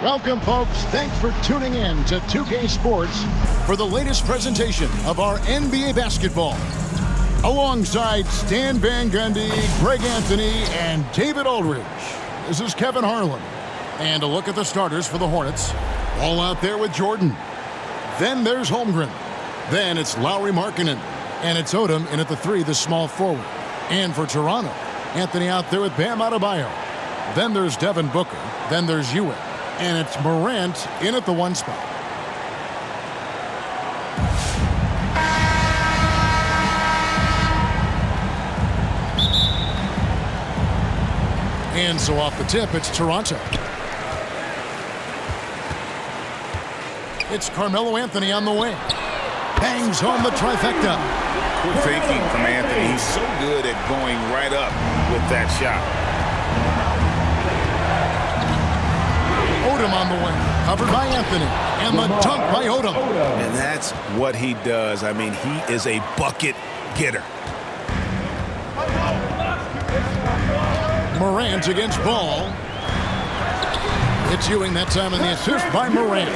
Welcome, folks. Thanks for tuning in to 2K Sports for the latest presentation of our NBA basketball. Alongside Stan Van Gundy, Greg Anthony, and David Aldridge, this is Kevin Harlan. And a look at the starters for the Hornets. All out there with Jordan. Then there's Holmgren. Then it's Lauri Markkanen. And it's Odom in at the 3, the small forward. And for Toronto, Anthony out there with Bam Adebayo. Then there's Devin Booker. Then there's Ewing. And it's Morant in at the 1 spot. And so off the tip, it's Toronto. It's Carmelo Anthony on the wing. Bangs home the trifecta. Good thinking from Anthony. He's so good at going right up with that shot. Odom on the wing, covered by Anthony, and the dunk by Odom. And that's what he does. I mean, he is a bucket getter. Morant against Ball. It's Ewing that time in the assist by Morant.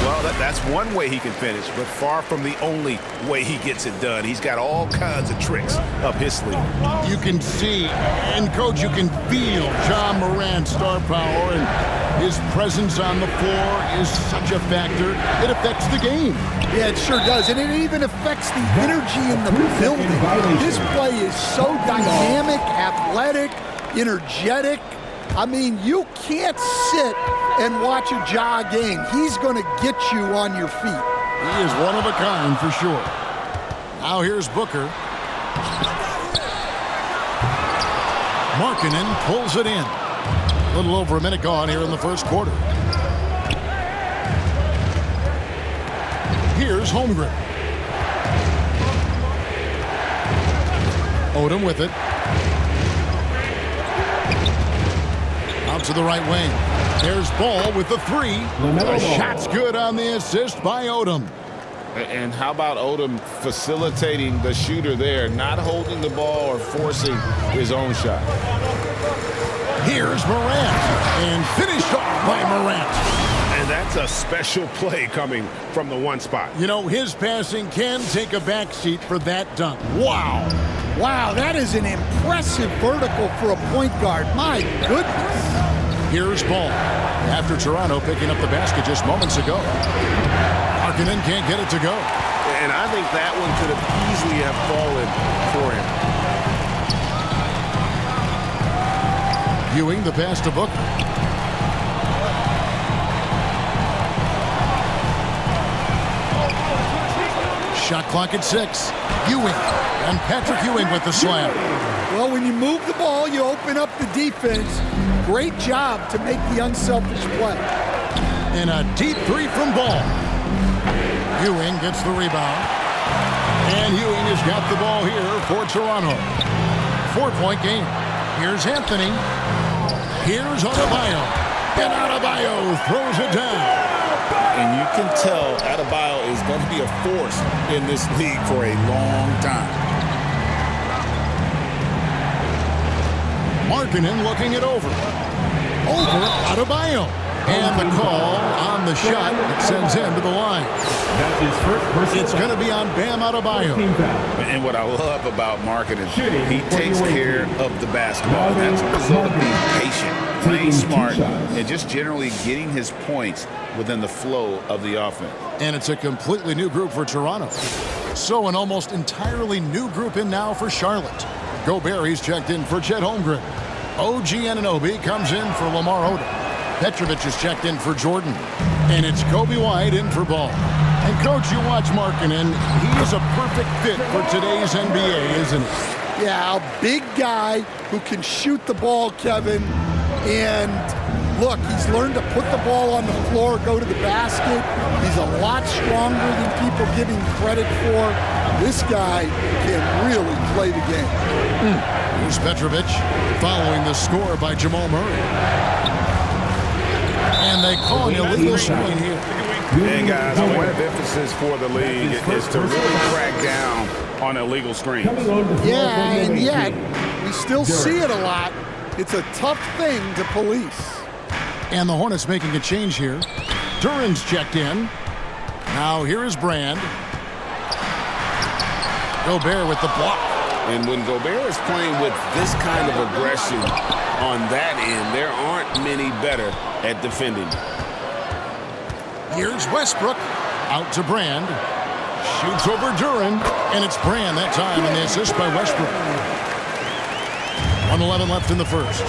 Well, that's one way he can finish, but far from the only way he gets it done. He's got all kinds of tricks up his sleeve. You can see, and Coach, you can feel John Morant's star power, and his presence on the floor is such a factor. It affects the game. Yeah, it sure does, and it even affects the energy in the building. His play is so dynamic, athletic, energetic. I mean, you can't sit and watch a Ja game. He's going to get you on your feet. He is one of a kind for sure. Now here's Booker. Markkanen pulls it in. A little over a minute gone here in the first quarter. Here's Holmgren. Odom with it. Out to the right wing. There's Ball with the 3. The shot's good on the assist by Odom. And how about Odom facilitating the shooter there, not holding the ball or forcing his own shot. Here's Morant, and finished off by Morant. And that's a special play coming from the 1 spot. You know, his passing can take a backseat for that dunk. Wow. Wow, that is an impressive vertical for a point guard. My goodness. Here's Ball. After Toronto picking up the basket just moments ago. Markkanen can't get it to go. And I think that one could have easily have fallen for him. Ewing the pass to Booker. Shot clock at 6. Ewing. And Patrick Ewing with the slam. Well, when you move the ball, you open up the defense. Great job to make the unselfish play. And a deep 3 from Ball. Ewing gets the rebound. And Ewing has got the ball here for Toronto. 4-point game. Here's Anthony. Here's Adebayo. And Adebayo throws it down. And you can tell Adebayo is going to be a force in this league for a long time. Markkanen looking it over. Over Adebayo. And the call on the shot that sends him to the line. That's his first personal It's going to be on Bam Adebayo. And what I love about Markkanen, he takes care of the basketball. That's a result of being patient, playing smart, and just generally getting his points within the flow of the offense. And it's a completely new group for Toronto. So an almost entirely new group in now for Charlotte. Gobert, he's checked in for Chet Holmgren. OG Anunoby comes in for Lamar Odom. Petrovic is checked in for Jordan. And it's Kobe White in for Ball. And, Coach, you watch Markkanen. He's a perfect fit for today's NBA, isn't he? Yeah, a big guy who can shoot the ball, Kevin. And, look, he's learned to put the ball on the floor, go to the basket. He's a lot stronger than people give him credit for. This guy can really play the game. Here's Petrovic following the score by Jamal Murray. And they call an illegal screen here. Hey, guys, a point of emphasis for the league is to really crack down on illegal screens. Yeah, and yet we still see it a lot. It's a tough thing to police. And the Hornets making a change here. Duran's checked in. Now here is Brand. Gobert with the block. And when Gobert is playing with this kind of aggression on that end, there aren't many better at defending. Here's Westbrook. Out to Brand. Shoots over Duran. And it's Brand that time, and the assist by Westbrook. 1:11 left in the first.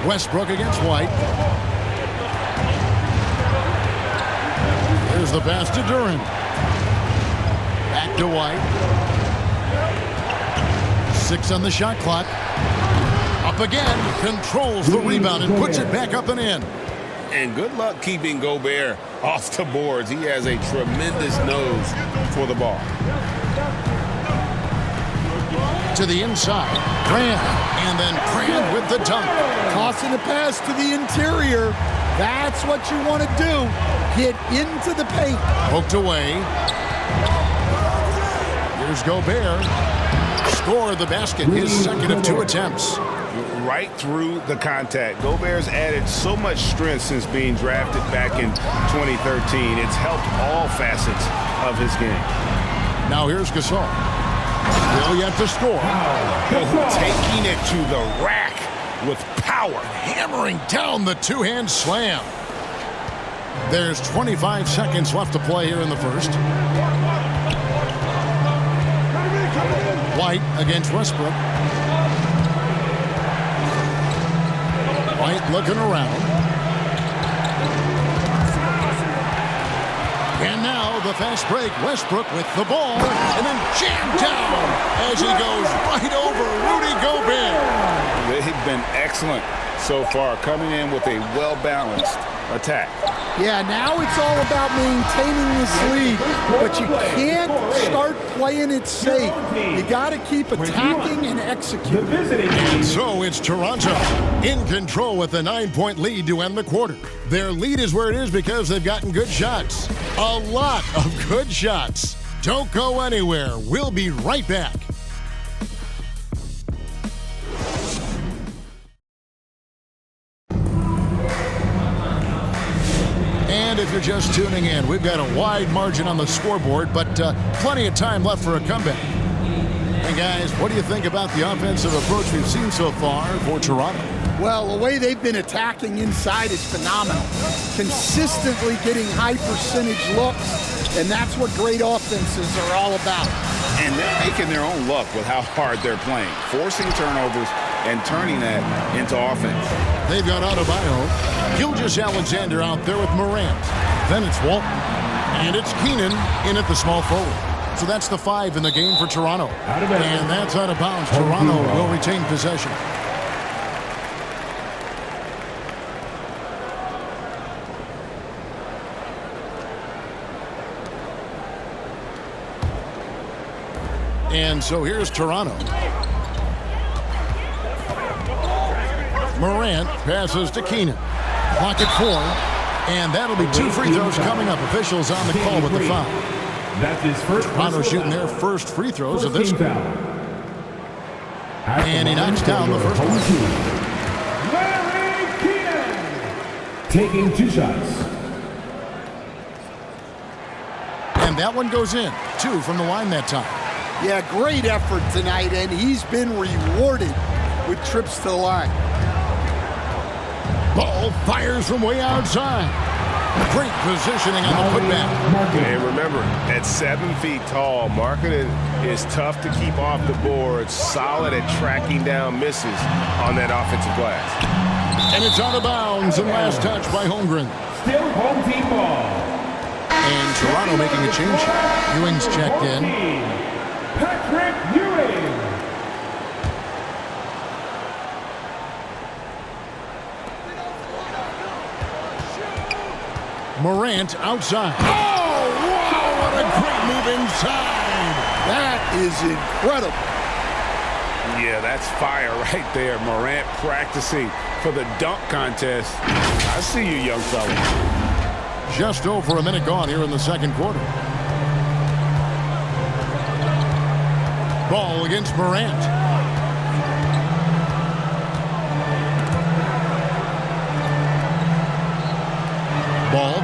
Westbrook against White. There's the pass to Duran. Back to White. 6 on the shot clock. Up again. Controls the rebound and puts it back up and in. And good luck keeping Gobert off the boards. He has a tremendous nose for the ball. To the inside. Brand. And then Brand with the dunk. Tossing the pass to the interior. That's what you want to do. Get into the paint. Poked away. Here's Gobert. Score the basket. His second of 2 attempts. Right through the contact. Gobert's added so much strength since being drafted back in 2013. It's helped all facets of his game. Now here's Gasol. Still yet to score. Taking it to the rack with power. Hammering down the two-hand slam. There's 25 seconds left to play here in the first. White against Westbrook. White looking around. And now the fast break. Westbrook with the ball. And then jammed down as he goes right over Rudy Gobert. They've been excellent so far, coming in with a well-balanced attack. Yeah, now it's all about maintaining this lead, but you can't start playing it safe. You got to keep attacking and executing. And so it's Toronto in control with a 9-point lead to end the quarter. Their lead is where it is because they've gotten good shots. A lot of good shots. Don't go anywhere. We'll be right back. And if you're just tuning in, we've got a wide margin on the scoreboard, but plenty of time left for a comeback. Hey guys, what do you think about the offensive approach we've seen so far for Toronto? Well, the way they've been attacking inside is phenomenal. Consistently getting high percentage looks, and that's what great offenses are all about. And they're making their own luck with how hard they're playing, forcing turnovers and turning that into offense. They've got Adebayo. Gilgeous-Alexander out there with Morant. Then it's Walton. And it's Keenan in at the small forward. So that's the 5 in the game for Toronto. And that's out of bounds. Toronto will retain possession. And so here's Toronto. Morant passes to Keenan. Clock at 4. And that'll be 2 free throws coming up. Officials on the call with the foul. That's his first. Toronto shooting their first free throws of this game. And he knocks down the first one. Larry Keenan taking 2 shots. And that one goes in. 2 from the line that time. Yeah, great effort tonight, and he's been rewarded with trips to the line. Ball fires from way outside. Great positioning on the putback. And remember, at 7 feet tall, Marketing is tough to keep off the board, solid at tracking down misses on that offensive glass. And it's out of bounds, and last touch by Holmgren. Still home team ball. And Toronto making a change here. Ewing's checked in. Patrick Ewing. Morant outside. Oh, wow, what a great move inside. That is incredible. Yeah, that's fire right there. Morant practicing for the dunk contest. I see you, young fella. Just over a minute gone here in the second quarter. Ball against Morant.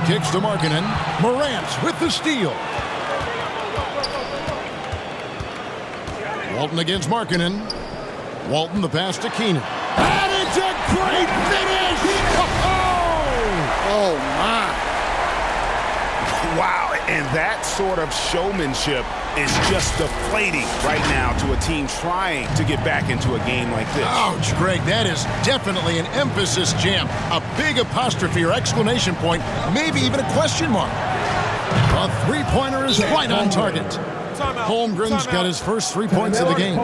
Kicks to Markkanen. Morant with the steal. Walton against Markkanen. Walton the pass to Keenan. And it's a great finish! Oh, my. Wow, and that sort of showmanship is just deflating right now to a team trying to get back into a game like this. Ouch, Greg, that is definitely an emphasis jam. A big apostrophe or exclamation point, maybe even a question mark. A three-pointer is right on target. Holmgren's got his first 3 points of the game.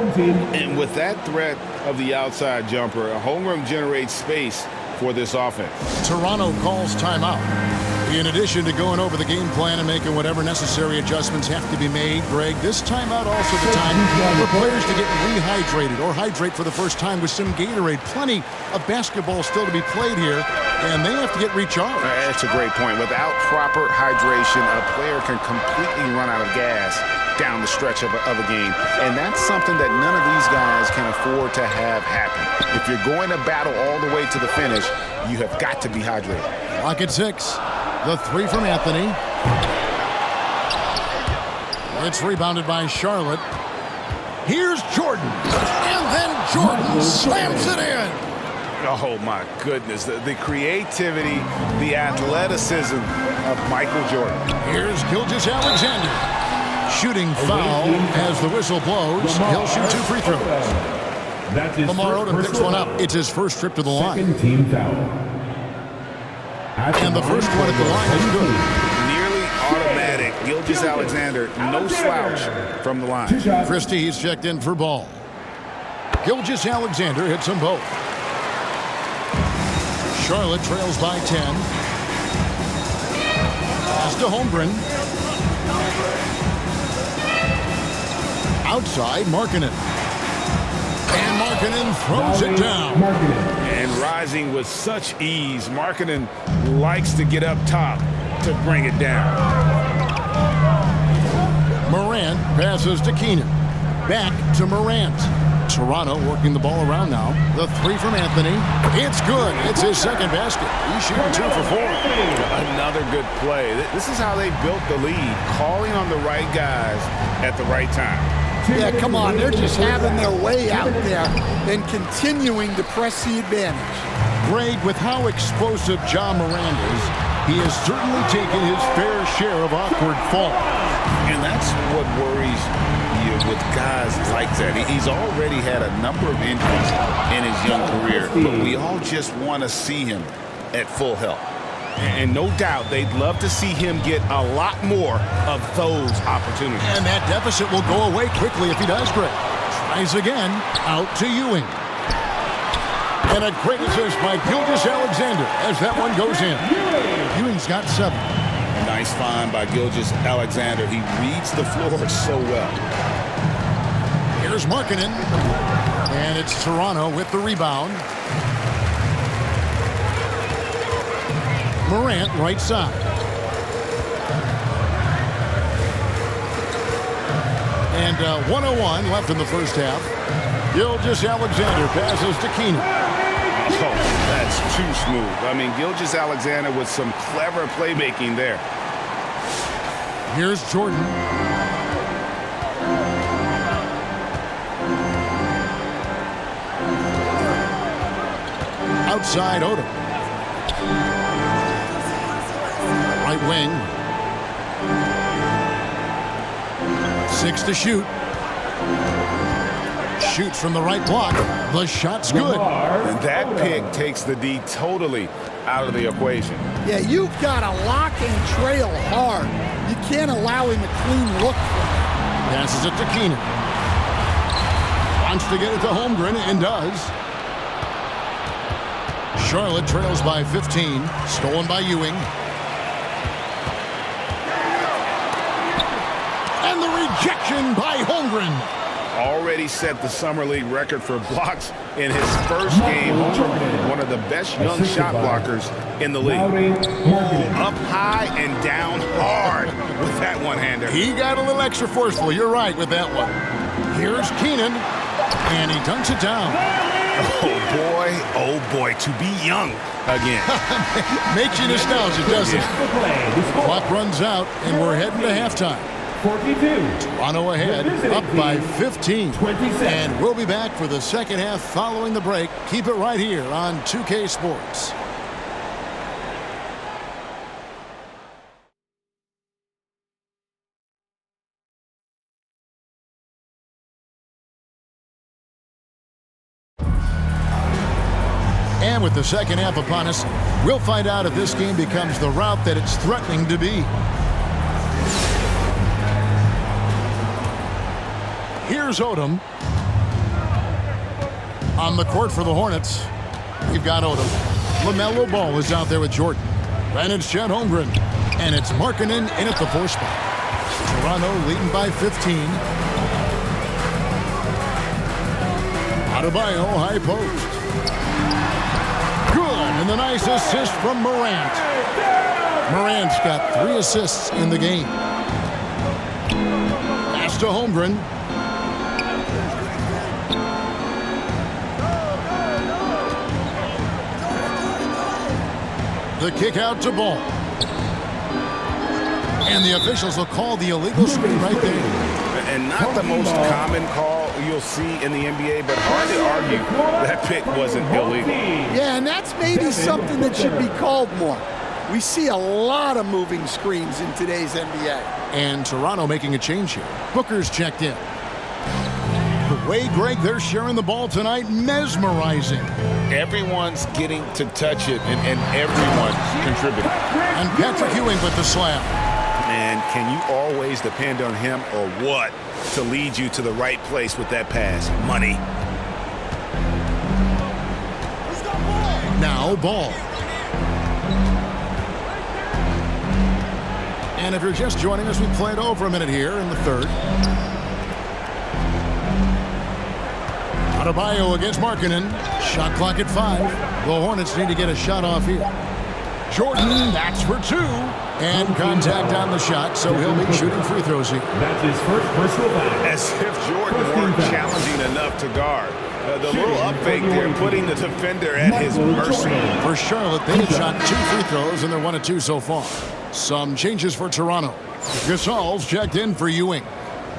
And with that threat of the outside jumper, Holmgren generates space for this offense. Toronto calls timeout. In addition to going over the game plan and making whatever necessary adjustments have to be made, Greg, this timeout also the time for players to get rehydrated or hydrate for the first time with some Gatorade. Plenty of basketball still to be played here, and they have to get recharged. That's a great point. Without proper hydration, a player can completely run out of gas down the stretch of a game. And that's something that none of these guys can afford to have happen. If you're going to battle all the way to the finish, you have got to be hydrated. Clock at 6. The three from Anthony. It's rebounded by Charlotte. Here's Jordan. And then Jordan slams it in. Oh, my goodness. The creativity, the athleticism of Michael Jordan. Here's Gilgeous-Alexander. Shooting foul as the whistle blows. He'll shoot 2 free throws. That's his Lamar first Odom picks one personal up. It's his first trip to the line. Second team foul. And the first one at the line is good. Nearly automatic. Gilgeous-Alexander, no slouch from the line. Christie, he's checked in for ball. Gilgeous-Alexander hits them both. Charlotte trails by 10. Pass to Holmgren. Outside, Markkanen. And Markkanen throws it down. And rising with such ease, Markkanen likes to get up top to bring it down. Morant passes to Keenan. Back to Morant. Toronto working the ball around now. The three from Anthony. It's good. It's his second basket. He's shooting 2 for 4. Another good play. This is how they built the lead, calling on the right guys at the right time. Yeah, come on. They're just having their way out there and continuing to press the advantage. Greg, with how explosive Ja Morant is, he has certainly taken his fair share of awkward falls. And that's what worries you with guys like that. He's already had a number of injuries in his young career, but we all just want to see him at full health. And no doubt they'd love to see him get a lot more of those opportunities. And that deficit will go away quickly if he does, Greg. Tries again, out to Ewing. And a great assist by Gilgeous-Alexander as that one goes in. Ewing's got 7. Nice find by Gilgeous-Alexander. He reads the floor so well. Here's Markkanen. And it's Toronto with the rebound. Morant right side. And 1:01 left in the first half. Gilgeous-Alexander passes to Keenan. Oh, that's too smooth. I mean, Gilgeous-Alexander with some clever playmaking there. Here's Jordan. Outside Odom. Right wing. 6 to shoot. Shoots from the right block. The shot's good. And that pick takes the D totally out of the equation. Yeah, you've got to lock and trail hard. You can't allow him a clean look. Passes it to Keenan. Wants to get it to Holmgren and does. Charlotte trails by 15. Stolen by Ewing. And the rejection by Holmgren. Already set the Summer League record for blocks in his first game. Holmgren, one of the best young shot blockers in the league. Up high and down hard with that one-hander. He got a little extra forceful. You're right with that one. Here's Keenan. And he dunks it down. Oh boy, to be young again. Makes you nostalgic, doesn't it? Clock runs out, and we're heading to halftime. 42. Toronto ahead, up by 15. 27. And we'll be back for the second half following the break. Keep it right here on 2K Sports. And with the second half upon us, we'll find out if this game becomes the route that it's threatening to be. Here's Odom. On the court for the Hornets, we've got Odom. LaMelo Ball is out there with Jordan. Then it's Chet Holmgren. And it's Markkanen in at the 4 spot. Toronto leading by 15. Adebayo, high post. Good, and the nice assist from Morant. Morant's got 3 assists in the game. Pass to Holmgren. The kick out to Ball. And the officials will call the illegal screen right there. And not the most common call you'll see in the NBA, but hard to argue that pick wasn't illegal. Yeah, and that's maybe something that should be called more. We see a lot of moving screens in today's NBA. And Toronto making a change here. Booker's checked in. The way, Greg, they're sharing the ball tonight, mesmerizing. Everyone's getting to touch it, and everyone's contributing. And Patrick Ewing with the slam. And can you always depend on him or what to lead you to the right place with that pass? Money. Now Ball. And if you're just joining us, we played over a minute here in the third. Adebayo against Markkanen. Shot clock at 5. The Hornets need to get a shot off here. Jordan, that's for 2. And contact on the shot, so he'll be shooting free throws here. That's his first personal foul. As if Jordan weren't challenging enough to guard. The little up fake there, putting the defender at his mercy. For Charlotte, they have shot 2 free throws, and they're 1 of 2 so far. Some changes for Toronto. Gasol's checked in for Ewing.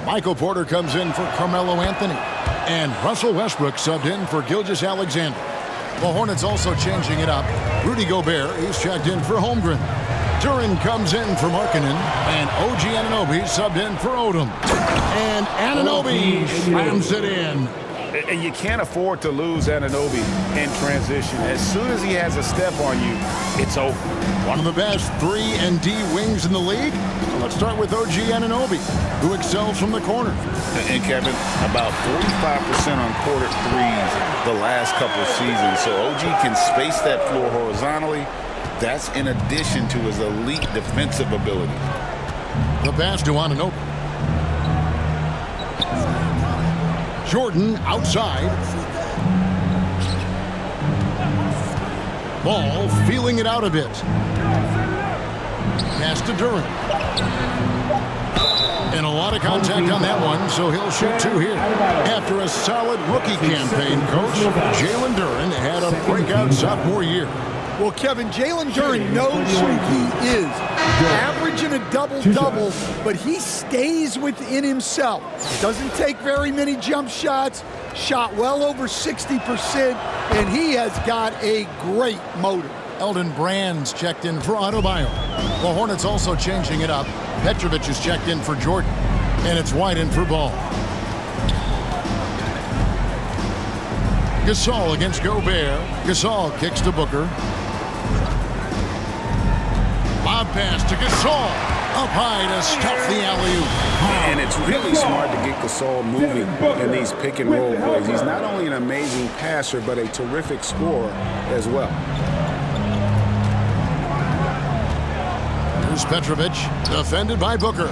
Michael Porter comes in for Carmelo Anthony. And Russell Westbrook subbed in for Gilgeous-Alexander. The Hornets also changing it up. Rudy Gobert, he's checked in for Holmgren. Duran comes in for Markkanen, and OG Anunoby subbed in for Odom. And Anunoby slams it in. And you can't afford to lose Anunoby in transition. As soon as he has a step on you, it's over. One of the best 3-and-D wings in the league. Let's start with OG Anunoby, who excels from the corner. And Kevin, about 45% on quarter threes the last couple of seasons. So OG can space that floor horizontally. That's in addition to his elite defensive ability. The pass to Anunoby. Jordan outside. Ball feeling it out a bit. Pass to Duran. And a lot of contact on that one, so he'll shoot 2 here. After a solid rookie campaign, Coach, Jalen Duran had a breakout sophomore year. Well, Kevin, Jalen Duran knows who he is. Averaging a double-double, but he stays within himself. Doesn't take very many jump shots, shot well over 60%, and he has got a great motor. Elton Brand's checked in for Adebayo. The Hornets also changing it up. Petrovic is checked in for Jordan, and it's White in for Ball. Gasol against Gobert. Gasol kicks to Booker. Lob pass to Gasol. Up high to stuff the alley-oop. And it's really smart to get Gasol moving in these pick-and-roll plays. He's not only an amazing passer, but a terrific scorer as well. Here's Petrovic, defended by Booker.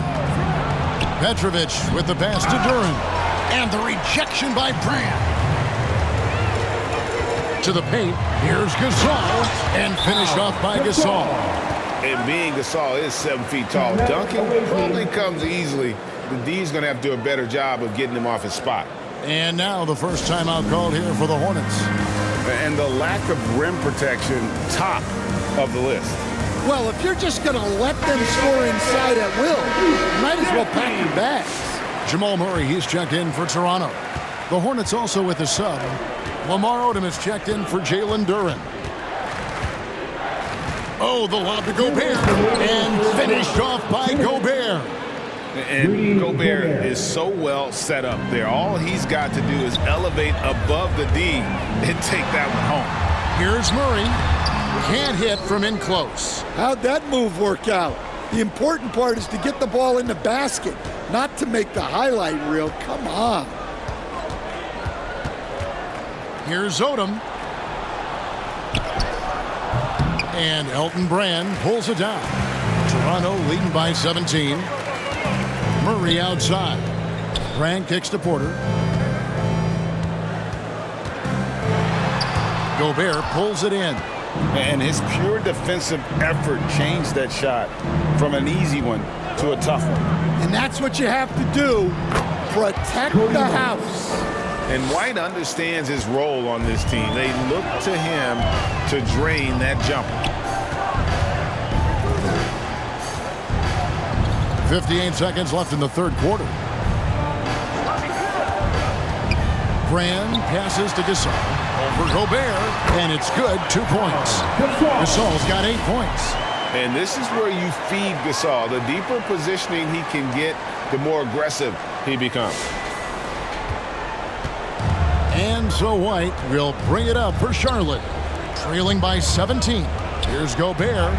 Petrovic with the pass to Duran. And the rejection by Brand. To the paint, here's Gasol, and finished off by Gasol. And being Gasol is 7 feet tall, dunking probably comes easily. The D's going to have to do a better job of getting him off his spot. And now the first timeout called here for the Hornets. And the lack of rim protection, top of the list. Well, if you're just going to let them score inside at will, you might as well pack your bags. Jamal Murray, he's checked in for Toronto. The Hornets also with a sub. Lamar Odom is checked in for Jalen Duren. Oh, the lob to Gobert. And finished off by Gobert. And Gobert is so well set up there. All he's got to do is elevate above the D and take that one home. Here's Murray. Can't hit from in close. How'd that move work out? The important part is to get the ball in the basket, not to make the highlight reel. Come on. Here's Odom. And Elton Brand pulls it down. Toronto leading by 17. Murray outside. Brand kicks to Porter. Gobert pulls it in. And his pure defensive effort changed that shot from an easy one to a tough one. And that's what you have to do. Protect the house. And White understands his role on this team. They look to him to drain that jumper. 58 seconds left in the third quarter. Brand passes to Gasol. Over Gobert, and it's good. 2 points. Gasol's got 8 points. And this is where you feed Gasol. The deeper positioning he can get, the more aggressive he becomes. And so White will bring it up for Charlotte. Trailing by 17. Here's Gobert.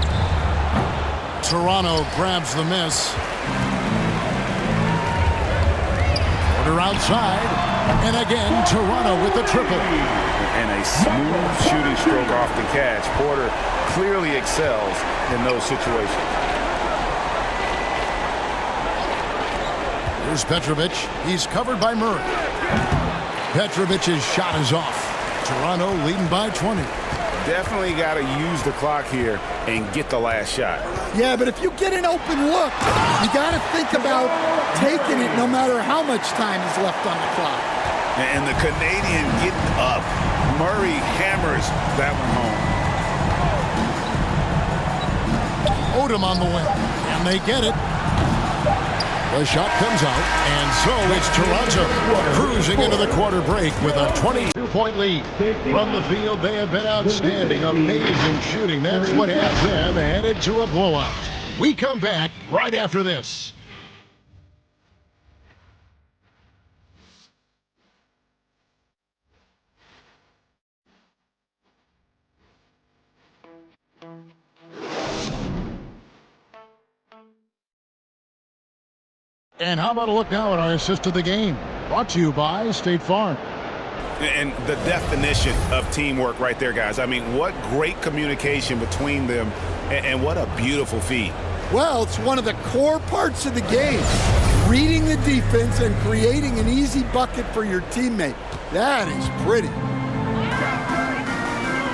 Toronto grabs the miss. Porter outside. And again, Toronto with the triple. And a smooth shooting stroke off the catch. Porter clearly excels in those situations. Here's Petrovic. He's covered by Murray. Petrovic's shot is off. Toronto leading by 20. Definitely got to use the clock here and get the last shot. Yeah, but if you get an open look, you got to think about taking it no matter how much time is left on the clock. And the Canadian getting up. Murray hammers that one home. Odom on the wing. And they get it. The shot comes out, and so it's Toronto cruising into the quarter break with a 22-point lead. From the field, they have been outstanding, amazing shooting. That's what has them headed to a blowout. We come back right after this. And how about a look now at our assist of the game? Brought to you by State Farm. And the definition of teamwork right there, guys. I mean, what great communication between them, and what a beautiful feed. Well, it's one of the core parts of the game. Reading the defense and creating an easy bucket for your teammate. That is pretty.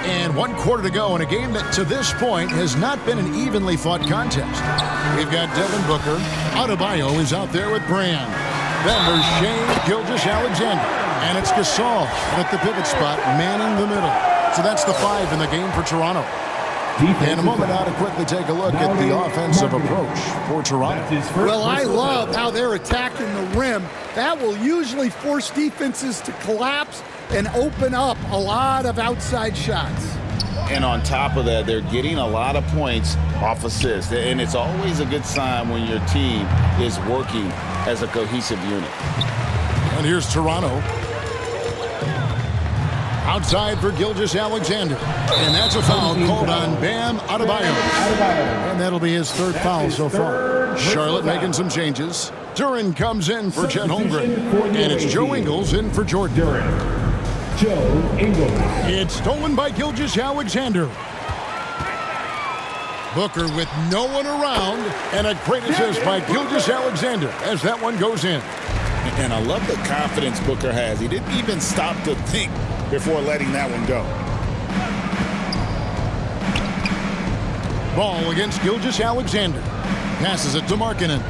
And 1 quarter to go in a game that to this point has not been an evenly fought contest. We've got Devin Booker. Adebayo is out there with Brand. Then there's Shea Gilgeous-Alexander. And it's Gasol at the pivot spot, manning the middle. So that's the 5 in the game for Toronto. And a moment now to quickly take a look at the offensive approach for Toronto. Well, I love how they're attacking the rim. That will usually force defenses to collapse and open up a lot of outside shots. And on top of that, they're getting a lot of points off assists. And it's always a good sign when your team is working as a cohesive unit. And here's Toronto. Outside for Gilgeous-Alexander. And that's a foul called on Bam Adebayo. And that'll be his 3rd foul so far. Charlotte making some changes. Duren comes in for Chet Holmgren. And it's Joe Ingles in for Jordan. Joe Ingles. It's stolen by Gilgeous-Alexander. Booker with no one around. And a great assist by Gilgeous-Alexander as that one goes in. And I love the confidence Booker has. He didn't even stop to think before letting that one go. Ball against Gilgeous-Alexander. Passes it to Markkanen.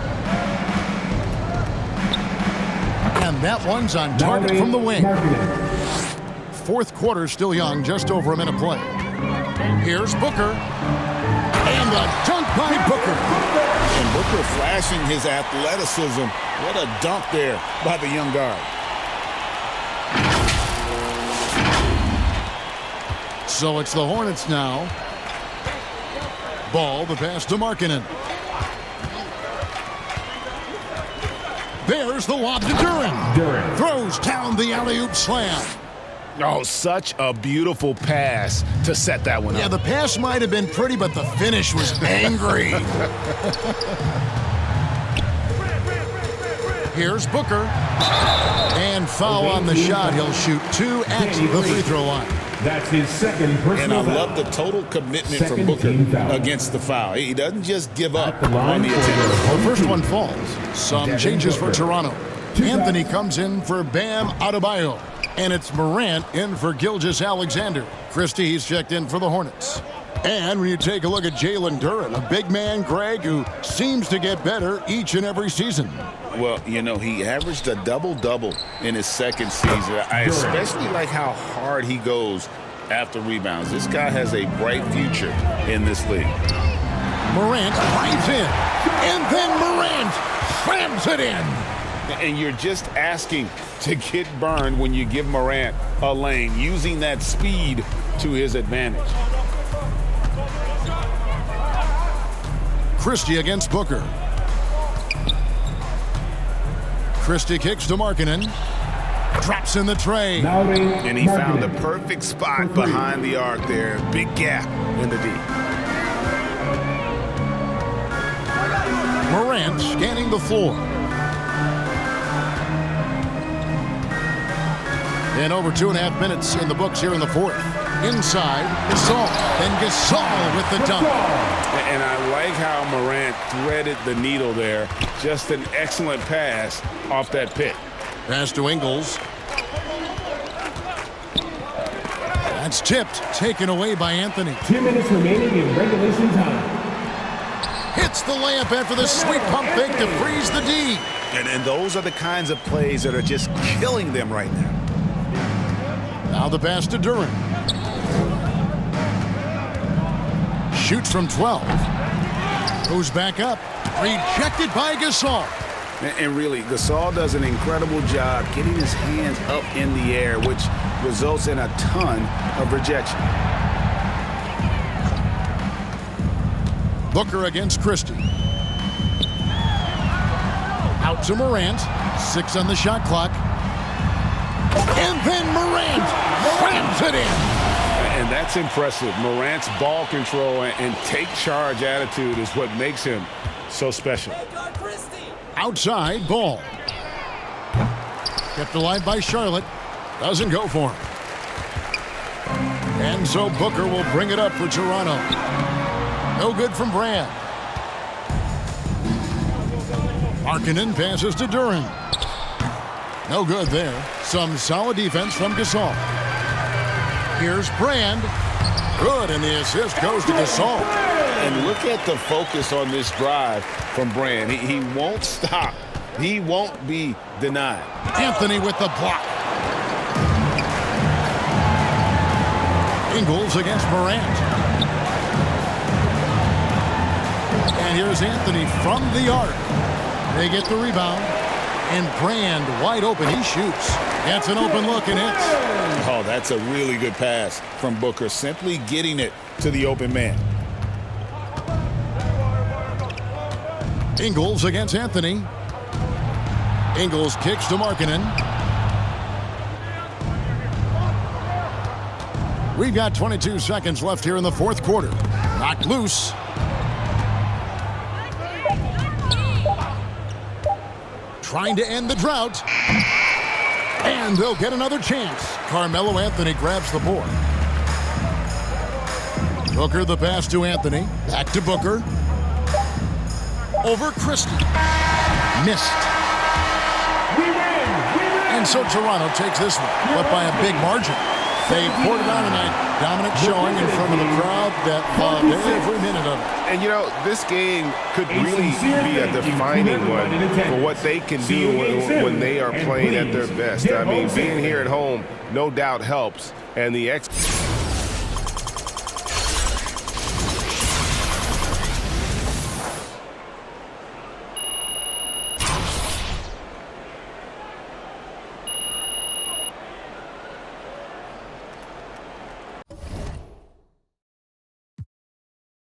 And And that one's on target from the wing. Fourth quarter still young, just over a minute play. Here's Booker. And the dunk by Booker. And Booker flashing his athleticism. What a dunk there by the young guard. So it's the Hornets now. Ball, the pass to Markkanen. There's the lob to Duren. Throws down the alley-oop slam. Oh, such a beautiful pass to set that one up. Yeah, the pass might have been pretty, but the finish was angry. Here's Booker. And foul on the shot. He'll shoot 2 at the free throw line. That's his second personal And I love the total commitment from Booker against the foul. He doesn't just give up on the attempt. The first one falls. Some changes for Toronto. Anthony comes in for Bam Adebayo. And it's Morant in for Gilgeous-Alexander. Christie's checked in for the Hornets. And when you take a look at Jalen Duren, a big man, Greg, who seems to get better each and every season. Well, you know, he averaged a double-double in his second season. I especially like how hard he goes after rebounds. This guy has a bright future in this league. Morant drives in. And then Morant slams it in. And you're just asking to get burned when you give Morant a lane, using that speed to his advantage. Christie against Booker. Christie kicks to Markkanen. Drops in the tray. And he found the perfect spot behind the arc there. Big gap in the D. Morant scanning the floor. And over 2.5 minutes in the books here in the fourth. Inside, Gasol. Then Gasol with the dunk. And I like how Morant threaded the needle there. Just an excellent pass off that pick. Pass to Ingles. That's tipped. Taken away by Anthony. 2 minutes remaining in regulation time. Hits the layup after the sweet pump fake to freeze the D. And those are the kinds of plays that are just killing them right now. Now the pass to Duren. Shoots from 12. Goes back up. Rejected by Gasol. And really, Gasol does an incredible job getting his hands up in the air, which results in a ton of rejection. Booker against Christie. Out to Morant. 6 on the shot clock. And then Morant slams it in. And that's impressive. Morant's ball control and take charge attitude is what makes him so special. Outside ball. Kept alive by Charlotte. Doesn't go for him. And so Booker will bring it up for Toronto. No good from Brand. Markkanen passes to Duren. No good there. Some solid defense from Gasol. Here's Brand. Good, and the assist goes to Gasol. And look at the focus on this drive from Brand. He won't stop. He won't be denied. Anthony with the block. Ingles against Morant. And here's Anthony from the arc. They get the rebound. And Brand wide open. He shoots. That's an open look and hits. Oh, that's a really good pass from Booker. Simply getting it to the open man. Ingles against Anthony. Ingles kicks to Markkanen. We've got 22 seconds left here in the fourth quarter. Knocked loose. Trying to end the drought. And they'll get another chance. Carmelo Anthony grabs the board. Booker the pass to Anthony. Back to Booker. Over Christie. Missed. And so Toronto takes this one, but by a big margin. They poured it on tonight. Dominant showing in front of the crowd that loved every minute of it. And, you know, this game could really be a defining one for what they can do when they are playing at their best. I mean, being here at home no doubt helps. And the